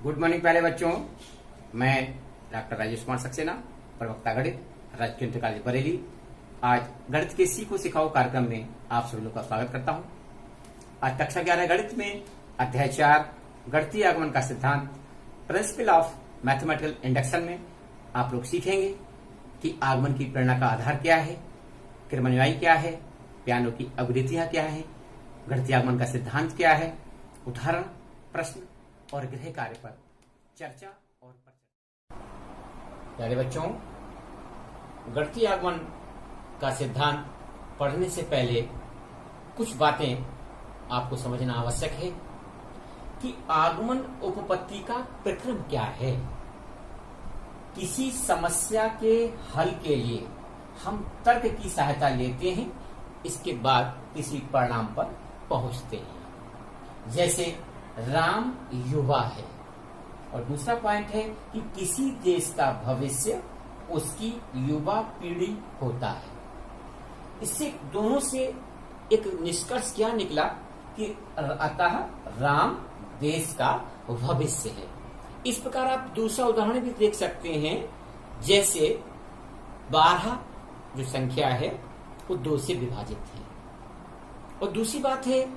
Good morning प्यारे बच्चों। मैं डॉक्टर राजेश कुमार सक्सेना, प्रवक्ता गणित, राजकीय इंटर कॉलेज बरेली। आज गणित के सीखो सिखाओ कार्यक्रम में आप सभी लोग का स्वागत करता हूं। आज कक्षा 11 गणित में अध्याय 4 गणितीय आगमन का सिद्धांत प्रिंसिपल ऑफ मैथमेटिकल इंडक्शन में आप लोग सीखेंगे कि आगमन की प्रेरणा का आधार क्या है, क्रमान्वयी क्या है, प्यानो की अवधारणा क्या है, गणितीय आगमन का सिद्धांत क्या है, उदाहरण, प्रश्न और गृह कार्य पर चर्चा और प्यारे बच्चों, गणितीय आगमन का सिद्धांत पढ़ने से पहले कुछ बातें आपको समझना आवश्यक है कि आगमन उपपत्ति का प्रक्रम क्या है। किसी समस्या के हल के लिए हम तर्क की सहायता लेते हैं, इसके बाद किसी परिणाम पर पहुंचते हैं। जैसे राम युवा है, और दूसरा पॉइंट है कि किसी देश का भविष्य उसकी युवा पीढ़ी होता है। इससे दोनों से एक निष्कर्ष क्या निकला कि अतः राम देश का भविष्य है। इस प्रकार आप दूसरा उदाहरण भी देख सकते हैं, जैसे 12 जो संख्या है वो 2 से विभाजित है, और दूसरी बात है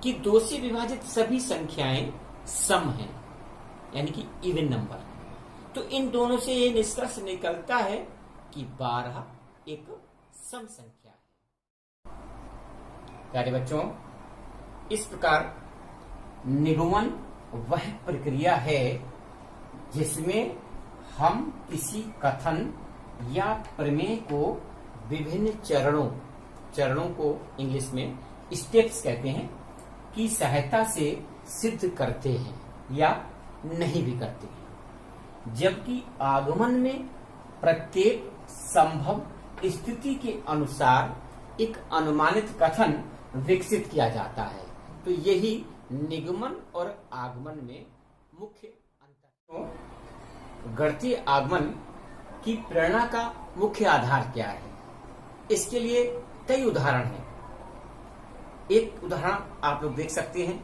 कि 2 से विभाजित सभी संख्याएं सम हैं, यानी कि इवन नंबर है। तो इन दोनों से ये निष्कर्ष निकलता है कि 12 एक सम संख्या है। प्यारे बच्चों, इस प्रकार निगमन वह प्रक्रिया है जिसमें हम किसी कथन या प्रमेय को विभिन्न चरणों को इंग्लिश में स्टेप्स कहते हैं की सहायता से सिद्ध करते हैं या नहीं भी करते हैं। जबकि आगमन में प्रत्येक संभव स्थिति के अनुसार एक अनुमानित कथन विकसित किया जाता है। तो यही निगमन और आगमन में मुख्य अंतर है। गणितीय आगमन की प्रेरणा का मुख्य आधार क्या है, इसके लिए कई उदाहरण हैं। एक उदाहरण आप लोग देख सकते हैं,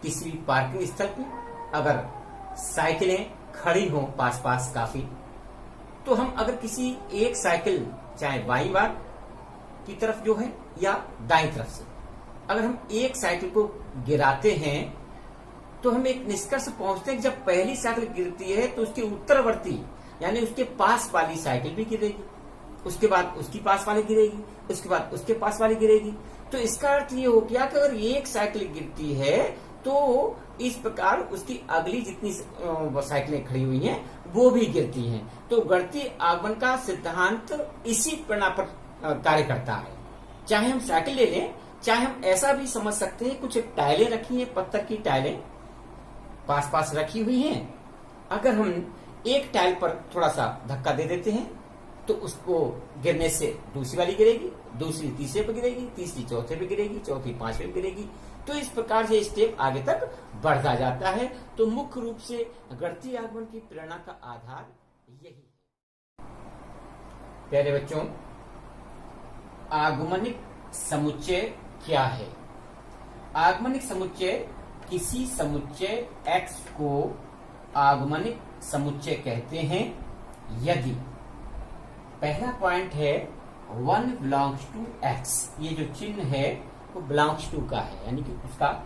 किसी भी पार्किंग स्थल पर अगर साइकिलें खड़ी हों पास काफी, तो हम अगर किसी एक साइकिल चाहे बाईं बार की तरफ जो है या दाईं तरफ से अगर हम एक साइकिल को गिराते हैं, तो हम एक निष्कर्ष पहुंचते हैं कि जब पहली साइकिल गिरती है तो उसके उत्तरवर्ती यानी उसके पास वाली साइकिल भी गिरेगी, उसके बाद उसकी पास वाली गिरेगी, उसके बाद उसके पास वाली गिरेगी। तो इसका अर्थ ये हो गया कि अगर एक साइकिल गिरती है तो इस प्रकार उसकी अगली जितनी साइकिलें खड़ी हुई हैं वो भी गिरती हैं। तो गणितीय आगमन का सिद्धांत इसी प्रेरणा पर कार्य करता है। चाहे हम साइकिल ले लें, चाहे हम ऐसा भी समझ सकते हैं, कुछ टाइलें रखी हैं, पत्थर की टाइलें पास रखी हुई हैं। अगर हम एक टाइल पर थोड़ा सा धक्का दे देते हैं तो उसको गिरने से दूसरी वाली गिरेगी, दूसरी तीसरे पे गिरेगी, तीसरी चौथे पे गिरेगी, चौथी पांचवे पे गिरेगी। तो इस प्रकार से स्टेप आगे तक बढ़ता जाता है। तो मुख्य रूप से गणितीय आगमन की प्रेरणा का आधार यही है। प्यारे बच्चों, आगमनिक समुच्चय क्या है? आगमनिक समुच्चय किसी समुच्चय x को आगमनिक समुच्चय कहते हैं यदि पहला पॉइंट है 1 belongs to x। ये जो चिन्ह है वो belongs to का है, यानी कि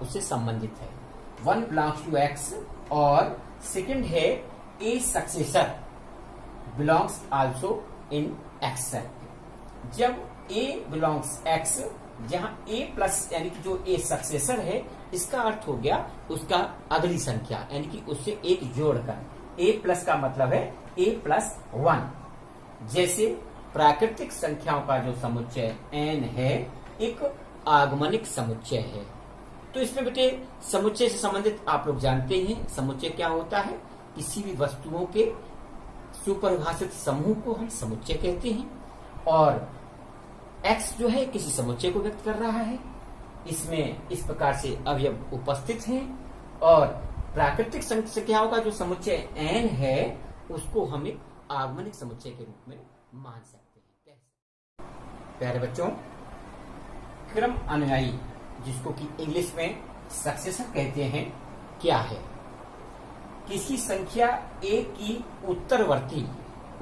उससे संबंधित है। 1 belongs to x। और सेकंड है a successor belongs also in x set। जब a belongs x, जहां a प्लस यानी कि जो a सक्सेसर है, इसका अर्थ हो गया उसका अगली संख्या, यानी कि उससे एक जोड़कर। a प्लस का मतलब है a प्लस 1। जैसे प्राकृतिक संख्याओं का जो समुच्चय n है एक आगमनिक समुच्चय है। तो इसमें बेटे समुच्चय से संबंधित आप लोग जानते हैं समुच्चय क्या होता है। किसी भी वस्तुओं के सुपरिभाषित समूह को हम समुच्चय कहते हैं, और x जो है किसी समुच्चय को व्यक्त कर रहा है। इसमें इस प्रकार से अवयव उपस्थित हैं, और प्राकृतिक संख्याओं का जो समुच्चय n है उसको हम एक आगमनिक समुच्चय के रूप में मान सकते हैं। प्यारे बच्चों, क्रम अनुयायी, जिसको कि इंग्लिश में सक्सेसर कहते हैं, क्या है? किसी संख्या a की उत्तरवर्ती,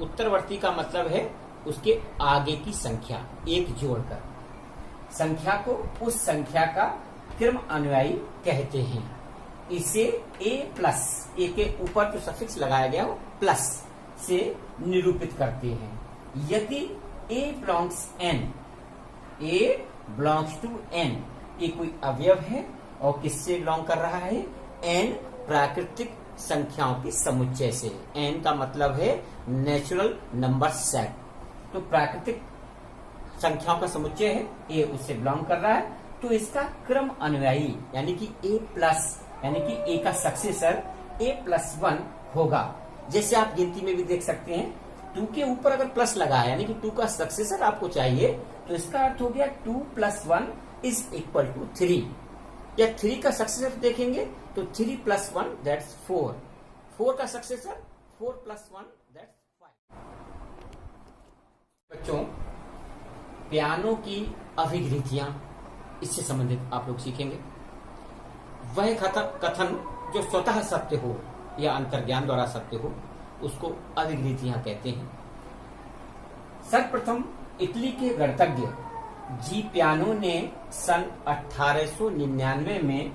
उत्तरवर्ती का मतलब है उसके आगे की संख्या, एक जोड़कर संख्या को उस संख्या का क्रम अनुयायी कहते हैं। इसे a प्लस, a के ऊपर जो सफिक्स लगाया गया हो प्लस से निरूपित करते हैं। यदि a belongs n, a belongs to n, ये कोई अवयव है और किससे बिलोंग कर रहा है? n प्राकृतिक संख्याओं की समुच्चय से। n का मतलब है नेचुरल नंबर सेट, तो प्राकृतिक संख्याओं का समुच्चय है, a उससे बिलोंग कर रहा है, तो इसका क्रम अनुयायी यानी कि a प्लस, यानी कि a का सक्सेसर a प्लस 1 होगा। जैसे आप गिनती में भी देख सकते हैं, 2 के ऊपर अगर प्लस लगा है यानी कि 2 का सक्सेसर आपको चाहिए, तो इसका अर्थ हो गया 2 प्लस 1 इज इक्वल टू 3। या 3 का सक्सेसर देखेंगे तो 3 प्लस 1 दैट्स 4, 4 का सक्सेसर 4 प्लस 1 दैट्स 5। बच्चों, पियानो की अभिगृहियां, इससे संबंधित आप लोग सीखेंगे। वह कथन जो स्वतः सत्य हो या अंतर्ज्ञान द्वारा सत्य हो, उसको अभिगृहियां कहते हैं। सर्वप्रथम इटली के गणितज्ञ जी पियानो ने सन 1899 में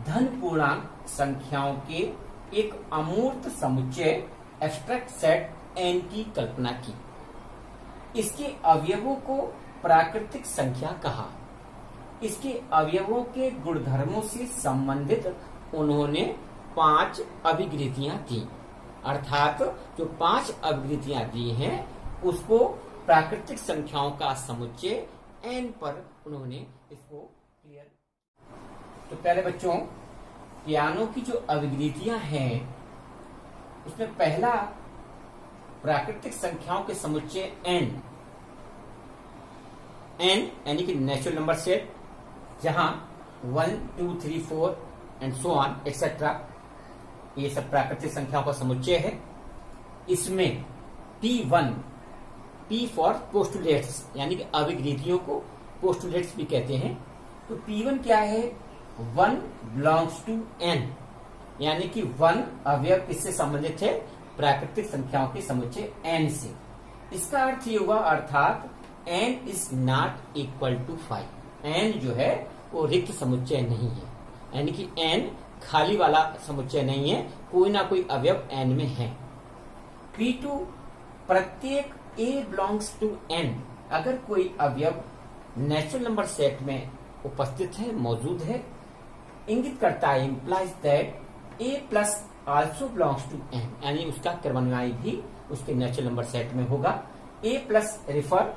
धन पूर्णांक संख्याओं के एक अमूर्त समुच्चय एब्स्ट्रैक्ट सेट n की कल्पना की। इसके अवयवों को प्राकृतिक संख्या कहा। इसके अवयवों के गुणधर्मों से संबंधित उन्होंने 5 अभिगृहियां दी, अर्थात जो 5 अभिगृहियां दी हैं उसको प्राकृतिक संख्याओं का समुच्चय n पर उन्होंने इसको क्लियर। तो पहले बच्चों, पियानो की जो अभिगृहियां हैं उसमें पहला प्राकृतिक संख्याओं के समुच्चय n यानी कि नेचुरल नंबर सेट, जहां 1 2 3 4 एंड सो ऑन एक्सेट्रा, ये सब प्राकृतिक संख्याओं का समुच्चय है। इसमें P1, P फॉर पोस्टुलेट्स, यानी कि अभिगृहियों को पोस्टुलेट्स भी कहते हैं। तो P1 क्या है? 1 बिलोंग्स टू n, यानी कि 1 अवयव किससे संबंधित है? प्राकृतिक संख्याओं के समुच्चय n से। इसका अर्थ ये हुआ, अर्थात n is not equal to 5। n जो है वो रिक्त समुच्चय नहीं है, यानी कि n खाली वाला समुच्चय नहीं है, कोई ना कोई अवयव n में है। P2, प्रत्येक a बिलोंग्स टू n, अगर कोई अवयव नेचुरल नंबर सेट में उपस्थित है, मौजूद है, इंगित करता है, implies that a plus also belongs to n, यानी उसका क्रमानुयायी भी उसके नेचुरल नंबर सेट में होगा। a plus refer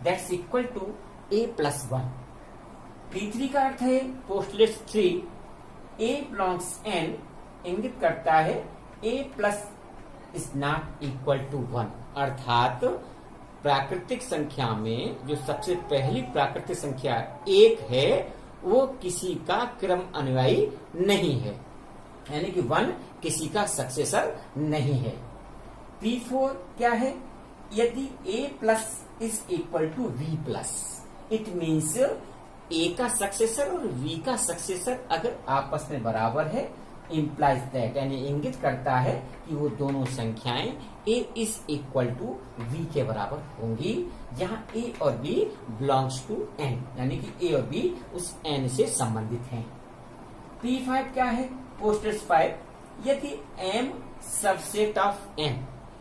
that's equal to a plus 1। P3 का अर्थ है पोस्टुलेट 3, a बिलोंग्स n, इंगित करता है a plus is not equal to 1, अर्थात प्राकृतिक संख्या में जो सबसे पहली प्राकृतिक संख्या 1 है वो किसी का क्रम अनुयायी नहीं है, यानी कि 1 किसी का सक्सेसर नहीं है। P4 क्या है? यदि a plus is equal to v plus, it means a का सक्सेसर और v का सक्सेसर अगर आपस में बराबर है, इम्प्लाइज दैट, यानी इंगित करता है कि वो दोनों संख्याएं a is equal to v के बराबर होंगी, जहां a और b बिलोंग्स टू n, यानी कि a और b उस n से संबंधित हैं। P5 क्या है? पोस्टुलेट 5, यदि m subset of n,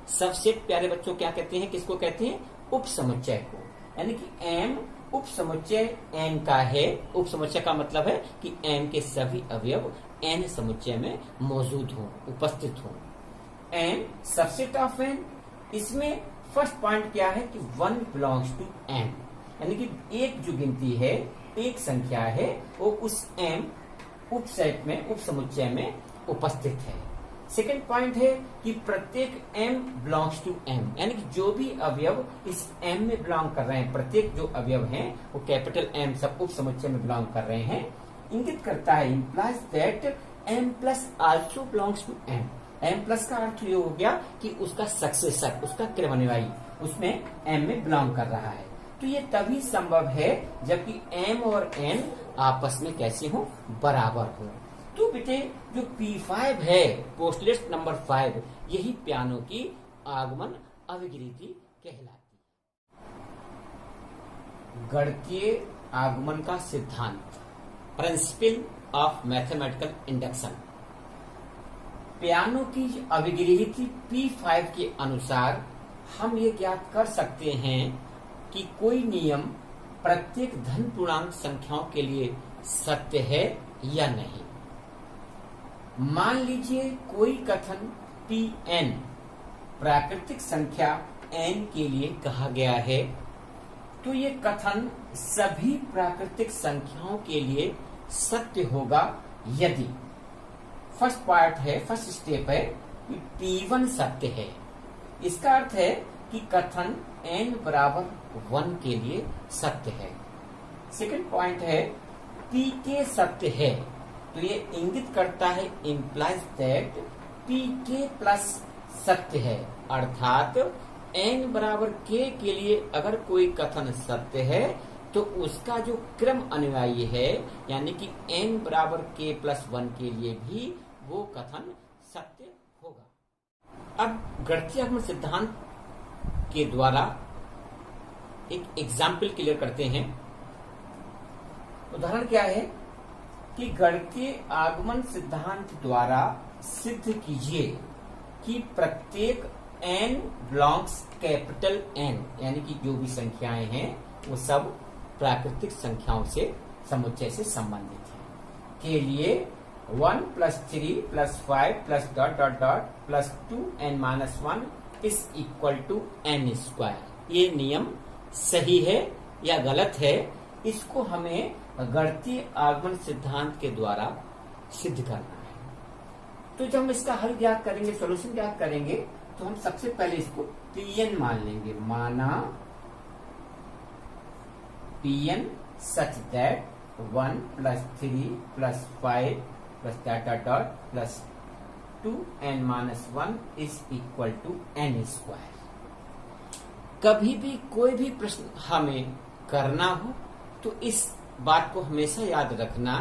subset प्यारे बच्चों क्या कहते हैं? किसको कहते हैं? उप समुच्चय को, यानी कि m उप समुच्चय n का है। उप समुच्चय का मतलब है कि m के सभी अवयव n समुच्चय में मौजूद हों, उपस्थित हों। m सबसेट ऑफ n, इसमें फर्स्ट पॉइंट क्या है कि 1 बिलोंग्स टू n, यानी कि एक जो गिनती है, एक संख्या है, वो उस m उप सेट में, उप समुच्चय में उपस्थित है। सेकेंड पॉइंट है कि प्रत्येक m बिलोंग्स टू m, यानी कि जो भी अवयव इस m में बिलोंग कर रहे हैं, प्रत्येक जो अवयव हैं वो कैपिटल M सब उप समुच्चय में बिलोंग कर रहे हैं, इंगित करता है, implies that m plus also belongs to m। m plus का अर्थ ये हो गया कि उसका सक्सेसर, उसका क्रमानुयायी उसमें m में बिलोंग कर रहा है। तो ये तभी संभव है जबकि m और n आपस में कैसे हो? बराबर हो। तो बेटे जो P5 है, पोस्टुलेट नंबर 5, यही पियानो की आगमन अभिगिरीति कहलाती है। गणितीय आगमन का सिद्धांत, principle of mathematical induction. Piano की अभिगिरीति P5 के अनुसार हम ये ज्ञात कर सकते हैं कि कोई नियम प्रत्येक धन पूर्णांक संख्याओं के लिए सत्य है या नहीं। मान लीजिए कोई कथन Pn प्राकृतिक संख्या n के लिए कहा गया है, तो ये कथन सभी प्राकृतिक संख्याओं के लिए सत्य होगा यदि फर्स्ट स्टेप है कि P1 सत्य है। इसका अर्थ है कि कथन n बराबर 1 के लिए सत्य है। सेकंड पॉइंट है Pk सत्य है, तो ये इंगित करता है, इम्प्लाइज दैट Pk प्लस सत्य है, अर्थात n बराबर k के लिए अगर कोई कथन सत्य है तो उसका जो क्रम अनुयायी है, यानी कि n बराबर k प्लस 1 के लिए भी वो कथन सत्य होगा। अब गणितीय आगमन सिद्धांत के द्वारा एक एग्जाम्पल क्लियर करते हैं। उदाहरण क्या है कि गणितीय आगमन सिद्धांत द्वारा सिद्ध कीजिए कि प्रत्येक n बिलोंग्स कैपिटल N, यानी कि जो भी संख्याएं हैं वो सब प्राकृतिक संख्याओं से समुच्चय से संबंधित है, के लिए 1 plus 3 plus 5 plus dot dot dot plus 2n-1 is equal to n square. ये नियम सही है या गलत है, इसको हमें गणितीय आगमन सिद्धांत के द्वारा सिद्ध करना है। तो जब हम इसका हल ज्ञात करेंगे, सॉल्यूशन ज्ञात करेंगे, तो हम सबसे पहले इसको Pn मान लेंगे। माना Pn सच that 1 plus 3 plus 5 plus dot dot dot plus 2n-1 is equal to n square. कभी भी कोई भी प्रश्न हमें करना हो तो इस बात को हमेशा याद रखना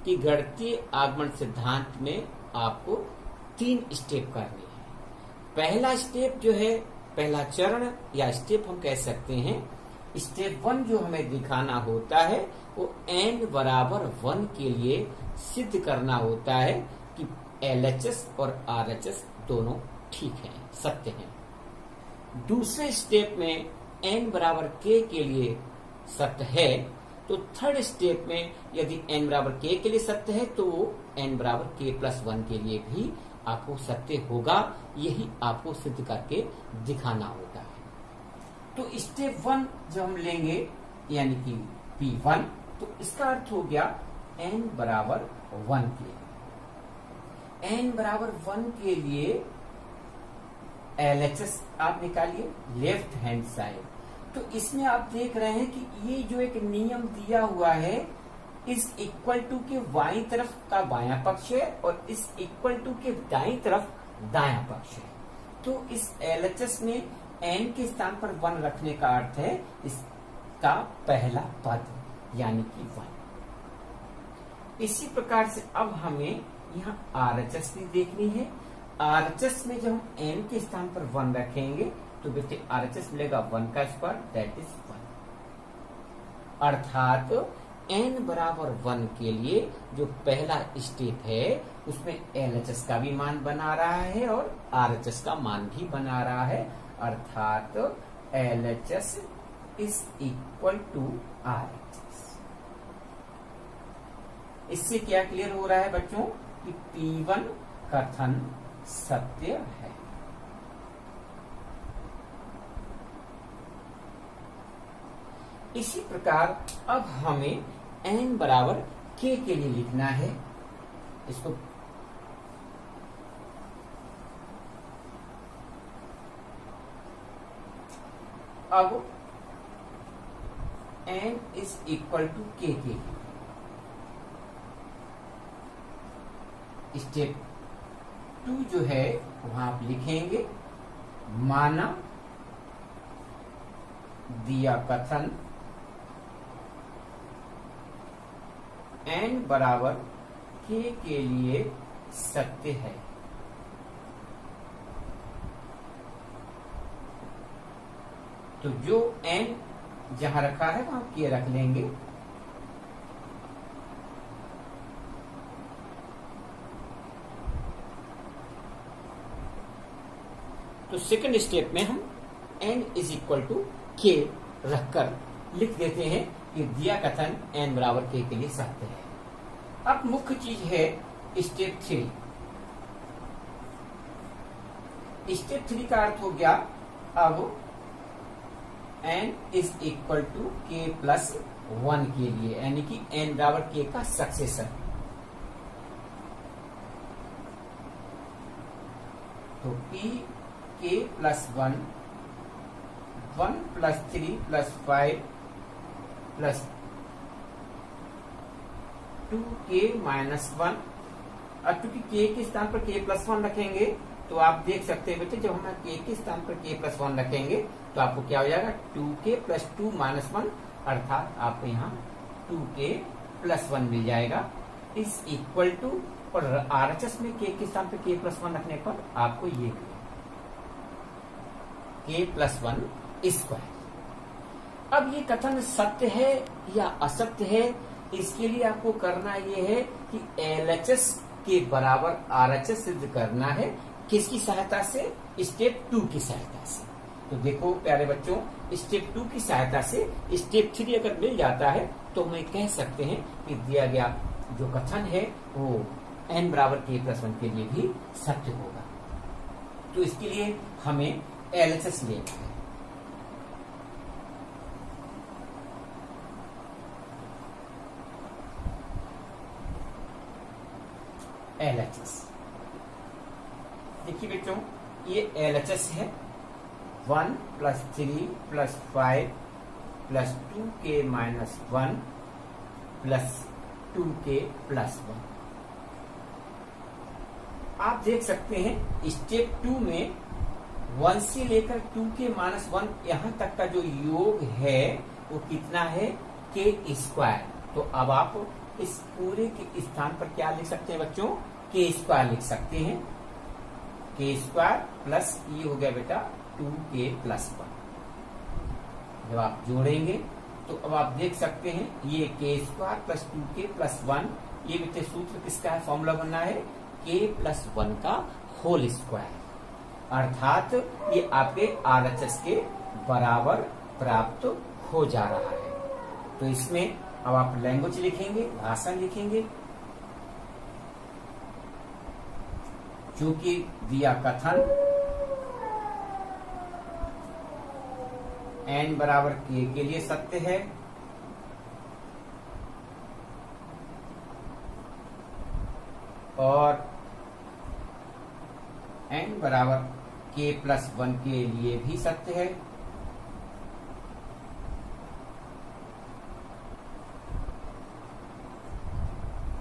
कि गणितीय आगमन सिद्धांत में आपको 3 स्टेप करने हैं। पहला स्टेप जो है, पहला चरण या स्टेप हम कह सकते हैं, स्टेप 1 जो हमें दिखाना होता है वो n बराबर 1 के लिए सिद्ध करना होता है कि LHS और RHS दोनों ठीक हैं, सत्य हैं। दूसरे स्टेप में n बराबर k के लिए सत्य है, तो थर्ड स्टेप में यदि n बराबर k के लिए सत्य है तो n बराबर k प्लस 1 के लिए भी आपको सत्य होगा। यही आपको सिद्ध करके दिखाना होता है। तो स्टेप 1 जब हम लेंगे यानी कि P1, तो इसका अर्थ हो गया n बराबर 1 के लिए। n बराबर 1 के लिए LHS आप निकालिए लेफ्ट हैंड साइड। तो इसमें आप देख रहे हैं कि ये जो एक नियम दिया हुआ है, इस इक्वल टू के बाईं तरफ का बायां पक्ष है और इस इक्वल टू के दाईं तरफ दायां पक्ष है। तो इस LHS में n के स्थान पर 1 रखने का अर्थ है इसका पहला पद यानी कि 1। इसी प्रकार से अब हमें यहाँ RHS भी देखनी है। RHS में जब हम n के स्थान पर 1 रखेंगे तो बेटे RHS मिलेगा 1 का स्क्वायर, दैट इज 1। अर्थात n बराबर 1 के लिए जो पहला स्टेप है उसमें LHS का भी मान बना रहा है और RHS का मान भी बना रहा है, अर्थात LHS is equal to RHS। इससे क्या क्लियर हो रहा है बच्चों कि P1 कथन सत्य है। इसी प्रकार अब हमें n बराबर k के लिए लिखना है। इसको अब n is equal to k के लिए स्टेप 2 जो है वहां आप लिखेंगे, माना दिया कथन n बराबर k के लिए सत्य है। तो जो n जहां रखा है वहां k रख लेंगे। तो सेकंड स्टेप में हम n is equal to k रखकर लिख देते हैं कि दिया कथन n बराबर k के लिए सत्य है। अब मुख्य चीज है स्टेप 3। स्टेप 3 का अर्थ हो गया अब n is equal to k plus 1 के लिए, यानी कि n बराबर k का सक्सेसर। तो p k plus 1 plus 3 plus 5 plus 2k minus 1। अब चूंकि k के स्थान पर k प्लस 1 रखेंगे तो आप देख सकते हैं बेटे, जब हम k के स्थान पर k प्लस 1 रखेंगे तो आपको क्या हो जाएगा 2k प्लस 2 माइनस 1, अर्थात आपको यहाँ 2k प्लस 1 मिल जाएगा। इस इक्वल टू और RHS में k के स्थान पर k प्लस 1 रखने पर आपको ये k प्लस 1 स्क्वायर। अब ये कथन सत्य है या असत्य है, इसके लिए आपको करना ये है कि LHS के बराबर RHS सिद्ध करना है। किसकी सहायता से? स्टेप 2 की सहायता से। तो देखो प्यारे बच्चों, स्टेप 2 की सहायता से स्टेप 3 अगर मिल जाता है तो हम कह सकते हैं कि दिया गया जो कथन है वो n बराबर k प्लस 1 के लिए भी सत्य होगा। तो इसके लिए हमें LHS लेना है। LHS देखिए बच्चों, ये LHS है 1 plus 3 plus 5 plus 2k minus 1 plus 2k plus 1। आप देख सकते हैं स्टेप 2 में 1 से लेकर 2k माइनस 1 यहां तक का जो योग है वो कितना है k स्क्वायर। तो अब आप इस पूरे के स्थान पर क्या लिख सकते हैं बच्चों? k स्क्वायर लिख सकते हैं। k स्क्वायर प्लस ये हो गया बेटा 2k प्लस 1। जब आप जोड़ेंगे तो अब आप देख सकते हैं ये k square plus 2k plus 1, ये बेटे सूत्र किसका है? फॉर्मूला बनना है k प्लस 1 का होल स्क्वायर, अर्थात ये आपके RHS के बराबर प्राप्त हो जा रहा है। तो इसमें अब आप लैंग्वेज लिखेंगे, भाषा लिखेंगे। चूंकि दिया कथन n बराबर k के लिए सत्य है और n बराबर k प्लस 1 के लिए भी सत्य है,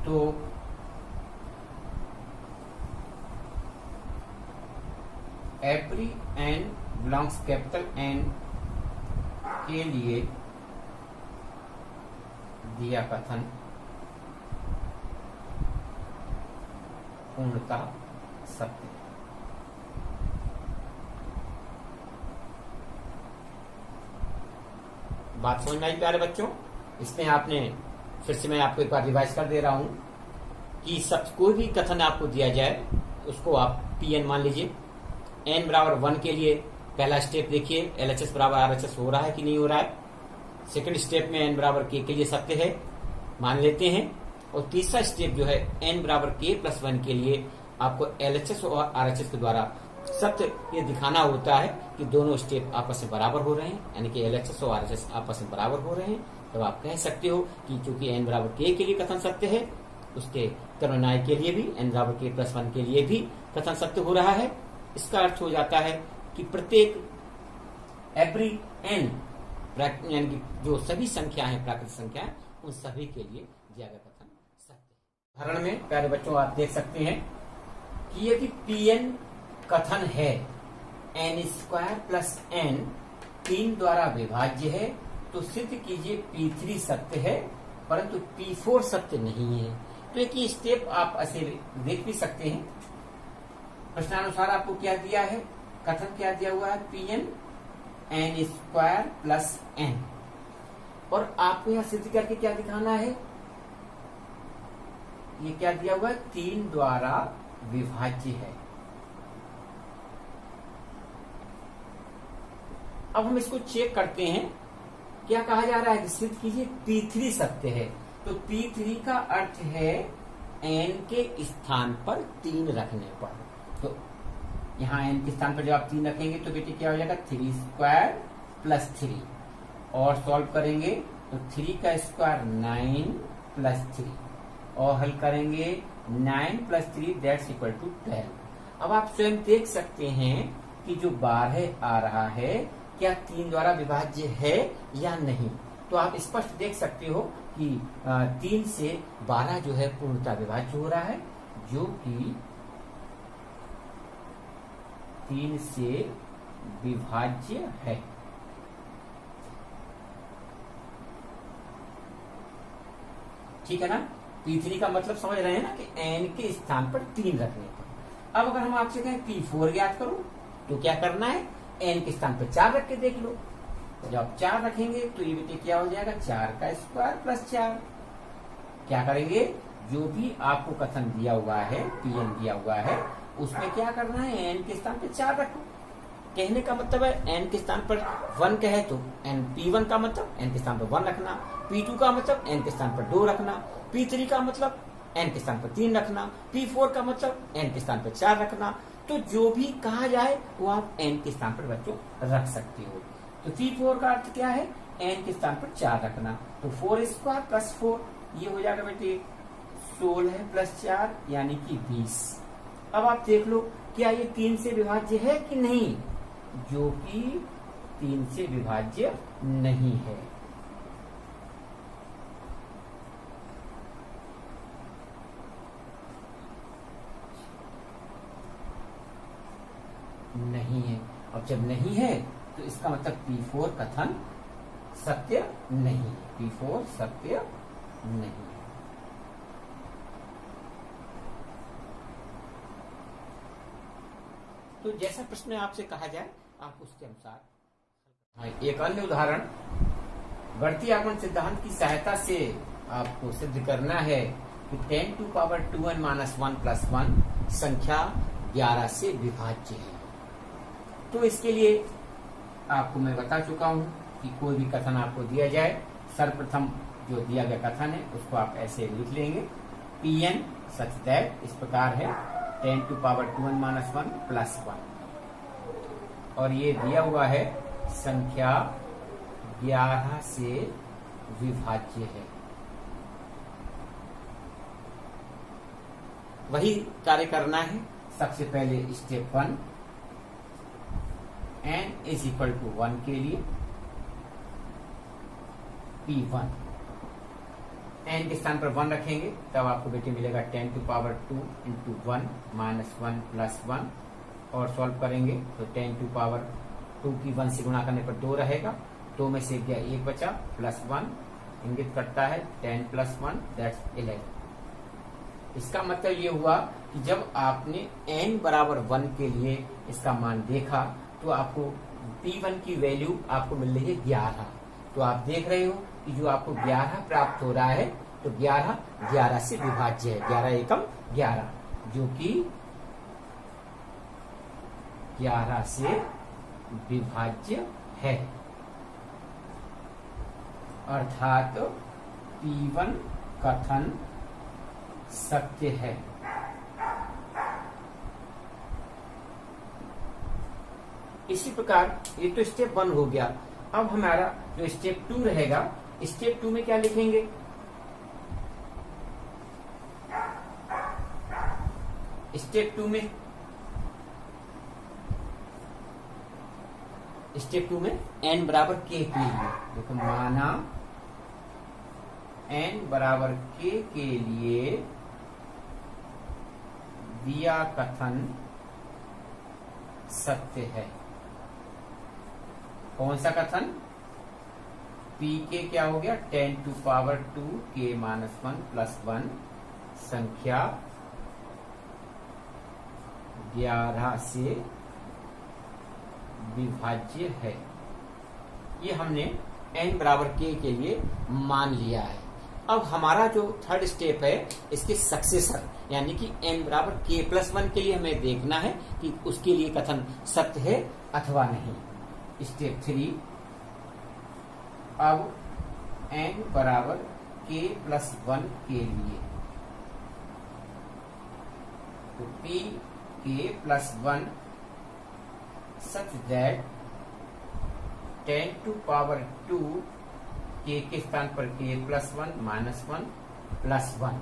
तो every n belongs capital N के लिए दिया कथन पूर्णतः सत्य है। बात समझ में आई प्यारे बच्चों? इसमें आपने फिर से मैं आपको एक बार रिवाइज कर दे रहा हूं कि सब कोई भी कथन आपको दिया जाए उसको आप Pn मान लीजिए। n बराबर 1 के लिए पहला स्टेप देखिए, LHS बराबर RHS हो रहा है कि नहीं हो रहा है। सेकंड स्टेप में n बराबर k के लिए सत्य है, मान लेते हैं। और तीसरा स्टेप जो है n बराबर k प्लस 1 के लिए आपको LHS और RHS के द्वारा सत्य ये दिखाना होता है कि दोनों स्टेप आपस में बराबर हो रहे हैं, यानी कि LHS और RHS आपस में बराबर हो रहे हैं। तो आप कह सकते हो कि चूंकि n बराबर k के लिए कथन सत्य है, उसके क्रमन्वय के लिए भी n बराबर k प्लस 1 के लिए भी कथन सत्य हो रहा है। इसका अर्थ हो जाता है कि प्रत्येक एवरी n यानी कि जो सभी संख्या है प्राकृतिक संख्याएं, उन सभी के लिए दिया गया कथन सत्य है। उदाहरण में प्यारे बच्चों आप देख सकते हैं कि यदि Pn कथन है n स्क्वायर प्लस n 3 द्वारा विभाज्य है तो सिद्ध कीजिए P3 सत्य है परंतु P4 सत्य नहीं है। तो तो एक ही स्टेप आप ऐसे देख भी सकते हैं। प्रश्नानुसार आपको क्या दिया है, कथन क्या दिया हुआ है, Pn n square plus n, और आपको यहां सिद्ध करके क्या दिखाना है, ये क्या दिया हुआ है, 3 द्वारा विभाज्य है। अब हम इसको चेक करते हैं, क्या कहा जा रहा है कि सिद्ध कीजिए P3 सत्य है। तो P3 का अर्थ है n के स्थान पर 3 रखने पर। तो यहाँ n के स्थान पर जब आप 3 रखेंगे तो बेटे क्या हो जाएगा, 3 स्क्वायर प्लस 3, और सॉल्व करेंगे तो 3 का स्क्वायर 9 प्लस 3, और हल करेंगे 9 प्लस 3 दैट्स इक्वल टू 12। अब आप स्वयं देख सकते हैं कि जो 12 आ रहा है क्या 3 द्वारा विभाज्य है या नहीं। तो आप स्पष्ट देख सकते हो कि 3 से 12 जो है पूर्णतः विभाज्य हो रहा है, जो कि 3 से विभाज्य है। ठीक है ना। P3 का मतलब समझ रहे हैं ना कि n के स्थान पर 3 रखने पर। अब अगर हम आपसे कहें P4 ज्ञात करो तो क्या करना है, n के स्थान पर 4 रख के देख लो। जब आप 4 रखेंगे तो ये बेटे क्या हो जाएगा, 4 का स्क्वायर प्लस 4। क्या करेंगे, जो भी आपको कथन दिया हुआ है, Pn दिया हुआ है, उसमें क्या करना है, n के स्थान पर 4 रखो। कहने का मतलब है n के स्थान पर 1 कहे तो P1 का मतलब n के स्थान पर 1 रखना, P2 का मतलब n के स्थान पर 2 रखना, P3 का मतलब n के स्थान पर 3 रखना, P4 का मतलब n के स्थान पर 4 रखना। तो जो भी कहा जाए वो आप n के स्थान पर बच्चों रख सकते हो। तो P4 का अर्थ क्या है, n के स्थान पर 4 रखना। तो 4 स्क्वायर प्लस 4, ये हो जाएगा बेटे 16 प्लस 4 यानी कि 20। अब आप देख लो क्या ये 3 से विभाज्य है कि नहीं, जो कि 3 से विभाज्य नहीं है। नहीं है। अब जब नहीं है तो इसका मतलब P4 कथन सत्य नहीं है, P4 सत्य नहीं है। तो जैसा प्रश्न आपसे कहा जाए आप उसके अनुसार। एक अन्य उदाहरण, गणितीय आकलन सिद्धांत की सहायता से आपको सिद्ध करना है कि 10 to power 2n minus 1 plus 1 संख्या 11 से विभाज्य है। तो इसके लिए आपको मैं बता चुका हूं कि कोई भी कथन आपको दिया जाए, सर्वप्रथम जो दिया गया कथन है उसको आप ऐसे लिख लेंगे, Pn सच दैट इस प्रकार है 10 to power 2n minus 1 plus 1, और ये दिया हुआ है संख्या 11 से विभाज्य है। वही कार्य करना है। सबसे पहले step 1, n is equal to 1 के लिए P1, n के स्थान पर 1 रखेंगे तब आपको बेटे मिलेगा 10 to power 2 into 1 minus 1 plus 1, और सॉल्व करेंगे तो 10 टू पावर 2 की 1 से गुणा करने पर 2 रहेगा, 2 में से गया 1 बचा, प्लस 1 इंगित करता है 10 प्लस 1 दैट्स 11। इसका मतलब ये हुआ कि जब आपने n बराबर 1 के लिए इसका मान देखा तो आपको P1 की वैल्यू आपको मिल रही है 11। तो आप देख रहे हो कि जो आपको 11 प्राप्त हो रहा है तो 11 से विभाज्य है, 11 एकम 11, जो कि 11 से विभाज्य है। अर्थात P1 कथन सत्य है। इसी प्रकार ये तो स्टेप 1 हो गया। अब हमारा जो स्टेप 2 रहेगा, स्टेप 2 में क्या लिखेंगे, स्टेप 2 में n बराबर k के लिए देखो, माना n बराबर k के लिए दिया कथन सत्य है। कौन सा कथन, p के क्या हो गया 10 to power 2 k minus 1 plus 1 संख्या 11 से विभाज्य है। ये हमने n बराबर k के लिए मान लिया है। अब हमारा जो थर्ड स्टेप है इसके सक्सेसर यानी कि n बराबर k+1 के लिए हमें देखना है कि उसके लिए कथन सत्य है अथवा नहीं। स्टेप 3, अब n बराबर k+1 के लिए तो p k+1 such that 10 to power 2 k के स्थान पर k+1 -1 +1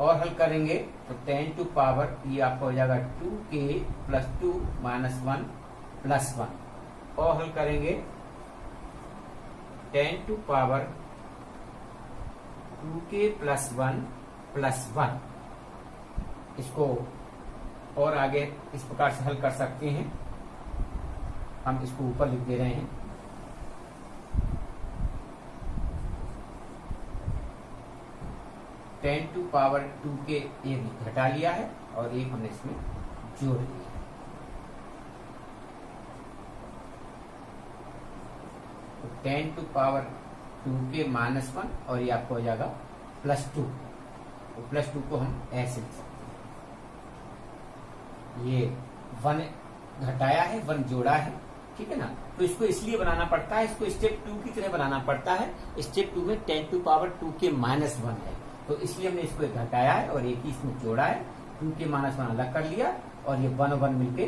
और हल करेंगे तो 10 टू पावर ये आपका हो जाएगा 2k+2 -1 +1 और हल करेंगे 10 टू पावर 2k+1 +1। इसको और आगे इस प्रकार से हल कर सकते हैं। हम इसको ऊपर लिख दे रहे हैं। टेन टू पावर 2 के एक घटा लिया है और एक हमने इसमें जोड़ लिया है। तो 10 टू पावर 2 के -1 और ये आपको हो जाएगा +2। तो +2 को हम ऐसे लिख सकते हैं। ये 1 घटाया है 1 जोड़ा है, ठीक है ना। तो इसको इसलिए बनाना पड़ता है, इसको स्टेप 2 की तरह बनाना पड़ता है। स्टेप 2 में 10 टू पावर 2 के -1 है, तो इसलिए हमने इसको एक घटाया है और एक ही इसमें जोड़ा है। 2 के -1 अलग कर लिया और ये 1 और 1 मिलके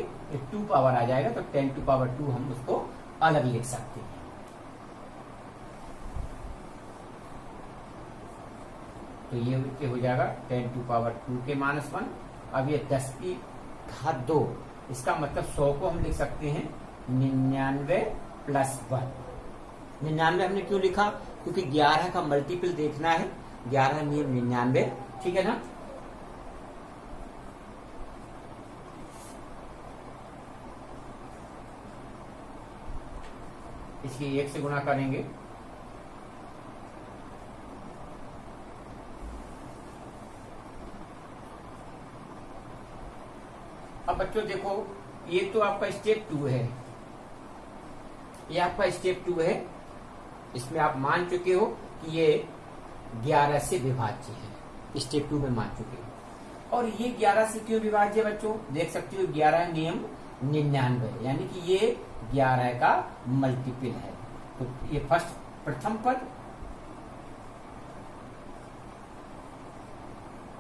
2 पावर आ जाएगा। तो 10 टू पावर 2 हम उसको अलग लिख सकते हैं। तो ये हो जाएगा 10 टू पावर 2 के -1। अब ये 10 की घात 2, इसका मतलब 100 को हम लिख सकते हैं 99 + 1। 99 हमने क्यों लिखा? क्योंकि 11 का मल्टीपल देखना है। 11 नियम 99, ठीक है ना। इसकी 1 से गुणा करेंगे अब बच्चों देखो, ये तो आपका स्टेप 2 है, ये आपका स्टेप 2 है। इसमें आप मान चुके हो कि ये 11 से विभाज्य है। स्टेप 2 में मान चुके हो। और ये 11 से क्यों विभाज्य है बच्चों? देख सकते हो 11 नियम 99, यानी कि ये 11 का मल्टीपल है। तो ये प्रथम पद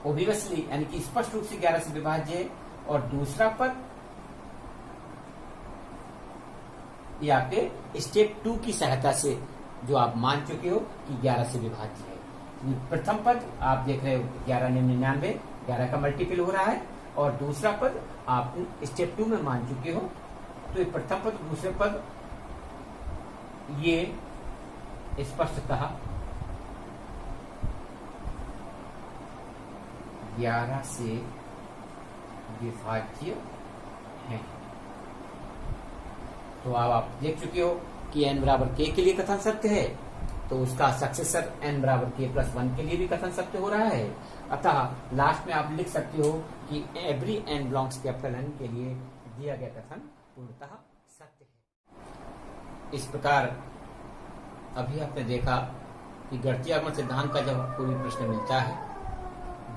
ओब्वियसली यानी कि स्पष्ट रूप से 11 से विभाज्य है। और दूसरा पद ये आपके स्टेप 2 की सहायता से जो आप मान चुके हो कि 11 से विभाज्य है। प्रथम पद आप देख रहे हो 11 नियम 99, 11 का मल्टीपल हो रहा है। और दूसरा पद आप स्टेप 2 में मान चुके हो। तो ये प्रथम पद दूसरे पद ये स्पष्टतः 11 से विभाज्य है। तो अब आप देख चुके हो कि n बराबर k के लिए कथन सत्य है, तो उसका सक्सेसर n बराबर k+1 के लिए भी कथन सत्य हो रहा है। अतः लास्ट में आप लिख सकते हो कि every n belongs capital N के लिए दिया गया कथन पूर्णतः सत्य है। इस प्रकार अभी आपने देखा कि गणितीय आगमन सिद्धांत का जब कोई प्रश्न मिलता है,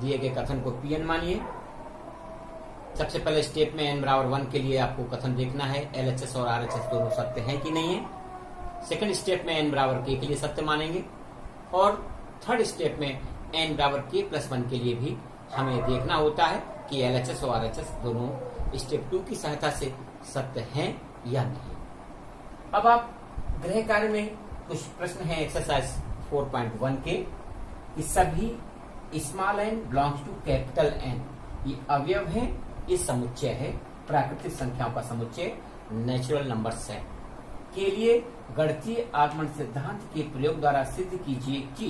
दिए गए कथन को Pn मानिए। सबसे पहले स्टेप में n बराबर 1 के लिए आपको कथन देखना है LHS और RHS दोनों सत्य है कि नहीं है। सेकंड स्टेप में n बराबर k के लिए सत्य मानेंगे। और थर्ड स्टेप में n बराबर k+1 के लिए भी हमें देखना होता है कि LHS और RHS दोनों स्टेप 2 की सहायता से सत्य हैं या नहीं। अब आप गृह कार्य में कुछ प्रश्न हैं एक्सरसाइज 4.1 के कि सभी small n belongs to capital N, ये अवयव है, ये समुच्चय है, प्राकृतिक संख्याओं का समुच्चय, नेचुरल नंबर सेट के लिए गणितीय आगमन सिद्धांत के प्रयोग द्वारा सिद्ध कीजिए कि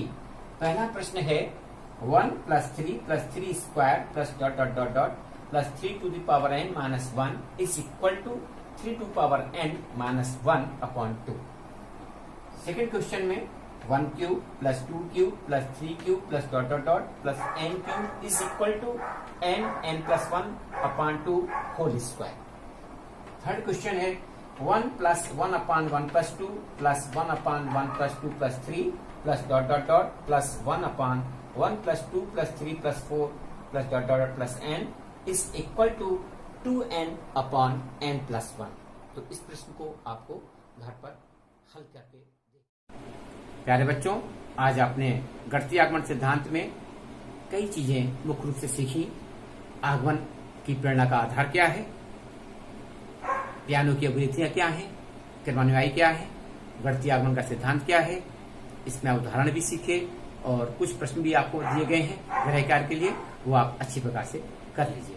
पहला प्रश्न है 1 + 3 + 3 square plus dot dot dot dot plus 3 to the power n minus 1 is equal to 3 to power n minus 1 upon 2। Second question में 1 cube plus 2 cube plus 3 cube plus dot dot dot plus n cube is equal to n plus 1 upon 2 whole square. Third question है 1 plus 1 upon 1 plus 2 plus 1 upon 1 plus 2 plus 3 plus dot dot dot plus 1 upon 1 plus 2 plus 3 plus 4 plus dot dot plus n is equal to 2n upon n plus 1। तो इस प्रश्न को आपको घर पर हल करके प्यारे बच्चों, आज आपने गणितीय आगमन सिद्धांत में कई चीजें मुख्य रूप से सीखी। आगमन की प्रेरणा का आधार क्या है, पियानो की अभिव्यक्तियां क्या हैं, क्रमान्वयी क्या है, गणितीय आगमन का सिद्धांत क्या है, इसमें उदाहरण भी सीखे और कुछ प्रश्न भी आपको दिए गए हैं गृह कार्य के लिए, वो आप अच्छी प्रकार से कर लीजिए।